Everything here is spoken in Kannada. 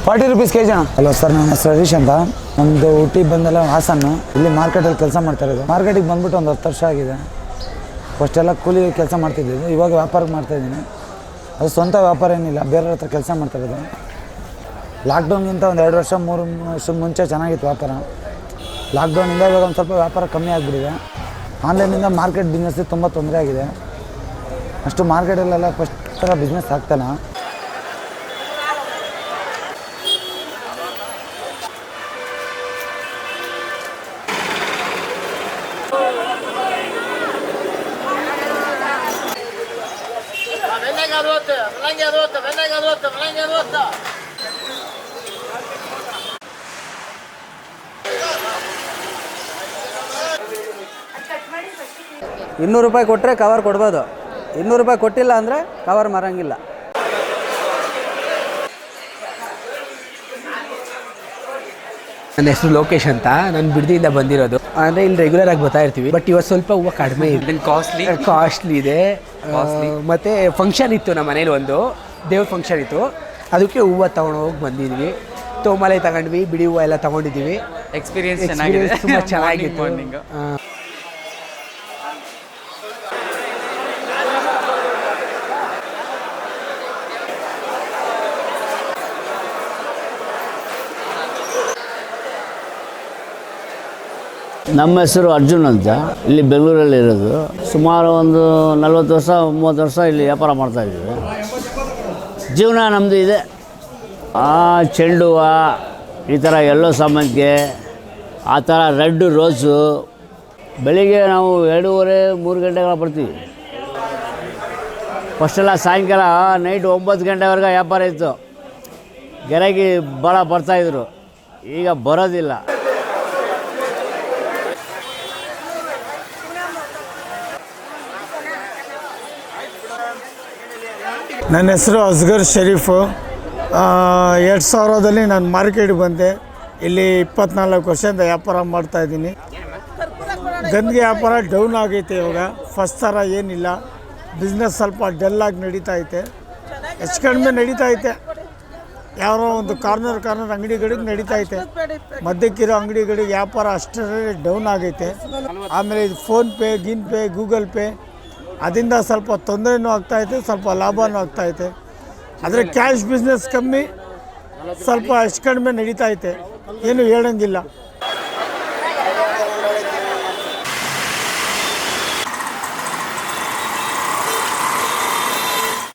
40 ರೂಪೀಸ್ ಕೆಜಿ ಅಣ್ಣ. ಹಲೋ ಸರ್, ನನ್ನ ಹೆಸರು ಹರೀಶ್ ಅಂತ. ನಮ್ಮದು ಊಟಿ ಬಂದೆಲ್ಲ ಹಾಸನ್ನು. ಇಲ್ಲಿ ಮಾರ್ಕೆಟಲ್ಲಿ ಕೆಲಸ ಮಾಡ್ತಾ ಇರೋದು. ಮಾರ್ಕೆಟಿಗೆ ಬಂದುಬಿಟ್ಟು ಒಂದು 10 ವರ್ಷ ಆಗಿದೆ. ಫಸ್ಟೆಲ್ಲ ಕೂಲಿ ಕೆಲಸ ಮಾಡ್ತಿದ್ದಿದ್ದು, ಇವಾಗ ವ್ಯಾಪಾರಕ್ಕೆ ಮಾಡ್ತಾಯಿದ್ದೀನಿ. ಅದು ಸ್ವಂತ ವ್ಯಾಪಾರ ಏನಿಲ್ಲ, ಬೇರೆಯವ್ರ ಹತ್ರ ಕೆಲಸ ಮಾಡ್ತಾಯಿರೋದು. ಲಾಕ್ಡೌನ್ಗಿಂತ ಒಂದು 2 ವರ್ಷ 3 ವರ್ಷದ ಮುಂಚೆ ಚೆನ್ನಾಗಿತ್ತು ವ್ಯಾಪಾರ. ಲಾಕ್ಡೌನಿಂದ ಇವಾಗ ಒಂದು ಸ್ವಲ್ಪ ವ್ಯಾಪಾರ ಕಮ್ಮಿ ಆಗಿಬಿಟ್ಟಿದೆ. ಆನ್ಲೈನಿಂದ ಮಾರ್ಕೆಟ್ ಬಿಸ್ನೆಸ್ಸಿಗೆ ತುಂಬ ತೊಂದರೆ ಆಗಿದೆ. ಅಷ್ಟು ಮಾರ್ಕೆಟಲ್ಲೆಲ್ಲ ಫಸ್ಟ್ ಥರ ಬಿಸ್ನೆಸ್ ಆಗ್ತಾನೆ. ₹200 ಕೊಟ್ಟರೆ ಕವರ್ ಕೊಡ್ಬೋದು. ₹200 ಕೊಟ್ಟಿಲ್ಲ ಅಂದರೆ ಕವರ್ ಮಾರಂಗಿಲ್ಲ. ನನ್ನ ಹೆಸರು ಲೋಕೇಶ್ ಅಂತ. ನಾನು ಬಿಡದಿಯಿಂದ ಬಂದಿರೋದು. ಅಂದರೆ ಇಲ್ಲಿ ರೆಗ್ಯುಲರ್ ಆಗಿ ಬರ್ತಾ ಇರ್ತೀವಿ. ಬಟ್ ಇವತ್ತು ಸ್ವಲ್ಪ ಹೂವು ಕಡಿಮೆ ಇದೆ, ಕಾಸ್ಟ್ಲಿ ಇದೆ. ಮತ್ತು ಫಂಕ್ಷನ್ ಇತ್ತು ನಮ್ಮ ಮನೇಲಿ, ಒಂದು ದೇವ್ರ ಫಂಕ್ಷನ್ ಇತ್ತು. ಅದಕ್ಕೆ ಹೂವು ತೊಗೊಂಡೋಗಿ ಬಂದಿದ್ವಿ. ತೋಮಲೆ ತಗೊಂಡ್ವಿ, ಬಿಡಿ ಹೂವು ಎಲ್ಲ ತೊಗೊಂಡಿದ್ದೀವಿ. ಎಕ್ಸ್ಪೀರಿಯನ್ಸ್ ಚೆನ್ನಾಗಿದೆ, ತುಂಬ ಚೆನ್ನಾಗಿತ್ತು. ನಮ್ಮ ಹೆಸರು ಅರ್ಜುನ್ ಅಂತ. ಇಲ್ಲಿ ಬೆಂಗಳೂರಲ್ಲಿ ಇರೋದು. ಸುಮಾರು ಒಂದು 40 ವರ್ಷ 30 ವರ್ಷ ಇಲ್ಲಿ ವ್ಯಾಪಾರ ಮಾಡ್ತಾಯಿದ್ದೀವಿ. ಜೀವನ ನಮ್ಮದು ಇದೆ. ಚೆಂಡು ಹೂವು, ಈ ಥರ ಎಲ್ಲೋ ಸಾಮಂತಿಗೆ, ಆ ಥರ ರೆಡ್ ರೋಸು. ಬೆಳಿಗ್ಗೆ ನಾವು 2:30-3 ಗಂಟೆಗಳ ಬರ್ತೀವಿ. ಫಸ್ಟೆಲ್ಲ ಸಾಯಂಕಾಲ ನೈಟ್ 9 ಗಂಟೆವರೆಗೆ ವ್ಯಾಪಾರ ಇತ್ತು. ಗಿರಾಕಿ ಭಾಳ ಬರ್ತಾಯಿದ್ರು. ಈಗ ಬರೋದಿಲ್ಲ. ನನ್ನ ಹೆಸರು ಅಸ್ಗರ್ ಶರೀಫು. 2000ದಲ್ಲಿ ನಾನು ಮಾರ್ಕೆಟ್ಗೆ ಬಂದೆ. ಇಲ್ಲಿ 24 ವರ್ಷದಿಂದ ವ್ಯಾಪಾರ ಮಾಡ್ತಾಯಿದ್ದೀನಿ. ಗಂದಿಗೆ ವ್ಯಾಪಾರ ಡೌನ್ ಆಗೈತೆ ಇವಾಗ. ಫಸ್ಟ್ ಥರ ಏನಿಲ್ಲ. ಬಿಸ್ನೆಸ್ ಸ್ವಲ್ಪ ಡಲ್ಲಾಗಿ ನಡೀತಾ ಐತೆ. ಹೆಚ್ಚು ಕಡಿಮೆ ನಡೀತಾ ಐತೆ. ಯಾರೋ ಒಂದು ಕಾರ್ನರ್ ಅಂಗಡಿಗಳಿಗೆ ನಡೀತಾ ಐತೆ. ಮಧ್ಯಕ್ಕಿರೋ ಅಂಗಡಿಗಳಿಗೆ ವ್ಯಾಪಾರ ಅಷ್ಟರಲ್ಲಿ ಡೌನ್ ಆಗೈತೆ. ಆಮೇಲೆ ಇದು ಫೋನ್ಪೇ, ಗೂಗಲ್ ಪೇ, ಅದರಿಂದ ಸ್ವಲ್ಪ ತೊಂದರೆನೂ ಆಗ್ತಾಯಿದೆ, ಸ್ವಲ್ಪ ಲಾಭನೂ ಆಗ್ತಾಯಿದೆ. ಆದರೆ ಕ್ಯಾಶ್ ಬಿಸ್ನೆಸ್ ಕಮ್ಮಿ, ಸ್ವಲ್ಪ ಹೆಚ್ಚು ಕಡಿಮೆ ನಡೀತಾ ಐತೆ. ಏನು ಹೇಳೋಂಗಿಲ್ಲ.